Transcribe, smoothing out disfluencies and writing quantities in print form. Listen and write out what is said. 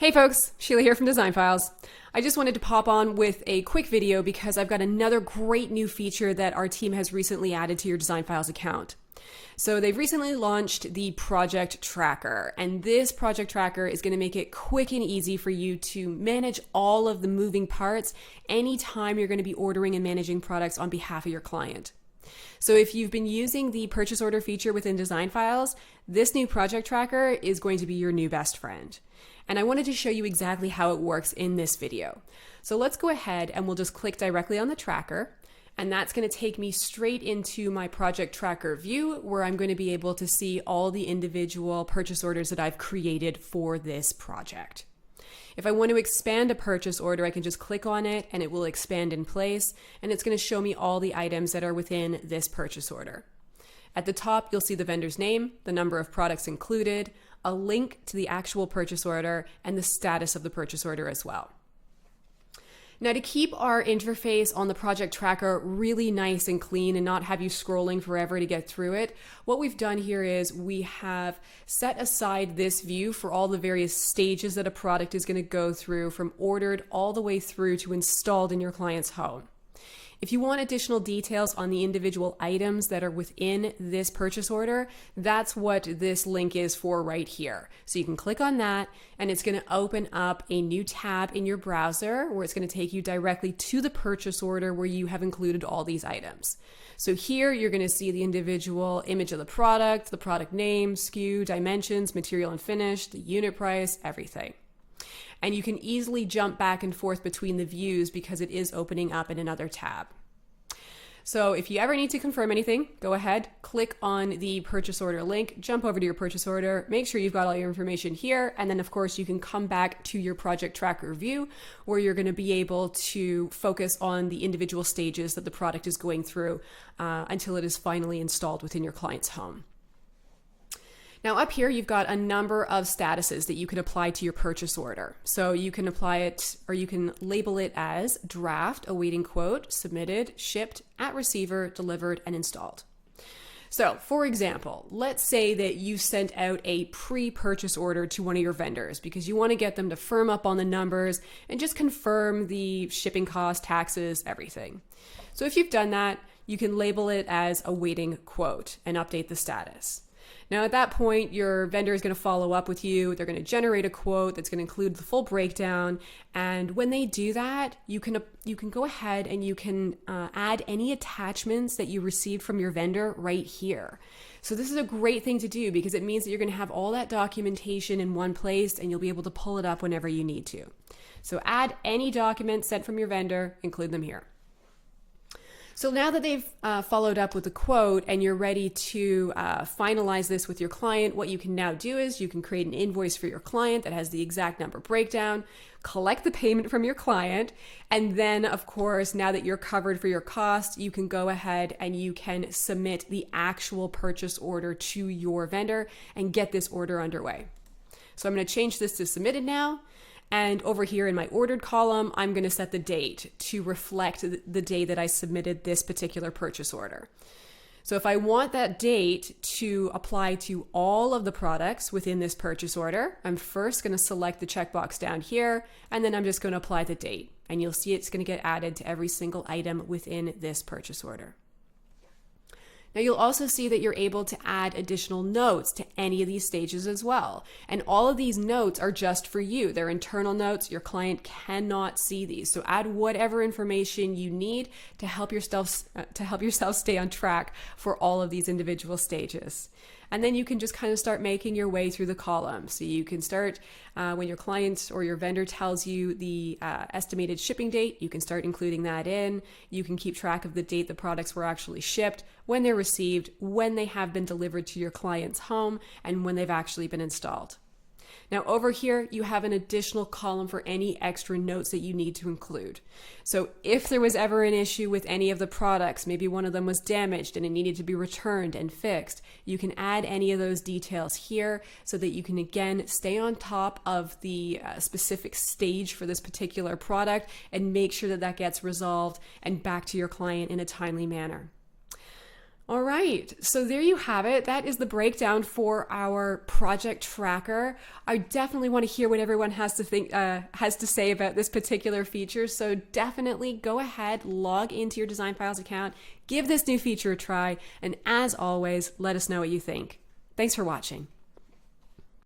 Hey folks, Sheila here from Design Files. I just wanted to pop on with a quick video because I've got another great new feature that our team has recently added to your Design Files account. So they've recently launched the project tracker, and this project tracker is going to make it quick and easy for you to manage all of the moving parts anytime you're going to be ordering and managing products on behalf of your client. So if you've been using the purchase order feature within Design Files, this new project tracker is going to be your new best friend. And I wanted to show you exactly how it works in this video. So let's go ahead and we'll just click directly on the tracker, and that's going to take me straight into my project tracker view where I'm going to be able to see all the individual purchase orders that I've created for this project. If I want to expand a purchase order, I can just click on it and it will expand in place, and it's going to show me all the items that are within this purchase order. At the top, you'll see the vendor's name, the number of products included, a link to the actual purchase order, and the status of the purchase order as well. Now, to keep our interface on the project tracker really nice and clean and not have you scrolling forever to get through it, what we've done here is we have set aside this view for all the various stages that a product is going to go through, from ordered all the way through to installed in your client's home. If you want additional details on the individual items that are within this purchase order, that's what this link is for right here. So you can click on that and it's going to open up a new tab in your browser where it's going to take you directly to the purchase order where you have included all these items. So here you're going to see the individual image of the product name, SKU, dimensions, material and finish, the unit price, everything. And you can easily jump back and forth between the views because it is opening up in another tab. So if you ever need to confirm anything, go ahead, click on the purchase order link, jump over to your purchase order, make sure you've got all your information here, and then of course you can come back to your project tracker view where you're going to be able to focus on the individual stages that the product is going through until it is finally installed within your client's home. Now up here, you've got a number of statuses that you can apply to your purchase order. So you can apply it, or you can label it as draft, awaiting quote, submitted, shipped, at receiver, delivered, and installed. So for example, let's say that you sent out a pre-purchase order to one of your vendors because you want to get them to firm up on the numbers and just confirm the shipping cost, taxes, everything. So if you've done that, you can label it as awaiting quote and update the status. Now at that point, your vendor is going to follow up with you. They're going to generate a quote that's going to include the full breakdown. And when they do that, you can go ahead and you can add any attachments that you received from your vendor right here. So this is a great thing to do because it means that you're going to have all that documentation in one place and you'll be able to pull it up whenever you need to. So add any documents sent from your vendor, include them here. So now that they've followed up with a quote and you're ready to finalize this with your client, what you can now do is you can create an invoice for your client that has the exact number breakdown, collect the payment from your client, and then of course, now that you're covered for your costs, you can go ahead and you can submit the actual purchase order to your vendor and get this order underway. So I'm going to change this to submitted now. And over here in my ordered column, I'm going to set the date to reflect the day that I submitted this particular purchase order. So if I want that date to apply to all of the products within this purchase order, I'm first going to select the checkbox down here, and then I'm just going to apply the date. And you'll see it's going to get added to every single item within this purchase order. Now you'll also see that you're able to add additional notes to any of these stages as well. And all of these notes are just for you. They're internal notes. Your client cannot see these. So add whatever information you need to help yourself stay on track for all of these individual stages. And then you can just kind of start making your way through the column. So you can start when your client or your vendor tells you the estimated shipping date, you can start including that in. You can keep track of the date the products were actually shipped, when they're received, when they have been delivered to your client's home, and when they've actually been installed. Now over here, you have an additional column for any extra notes that you need to include. So if there was ever an issue with any of the products, maybe one of them was damaged and it needed to be returned and fixed, you can add any of those details here so that you can again stay on top of the specific stage for this particular product and make sure that that gets resolved and back to your client in a timely manner. All right, so there you have it. That is the breakdown for our project tracker. I definitely want to hear what everyone has to say about this particular feature. So definitely go ahead, log into your DesignFiles account, give this new feature a try, and as always, let us know what you think. Thanks for watching.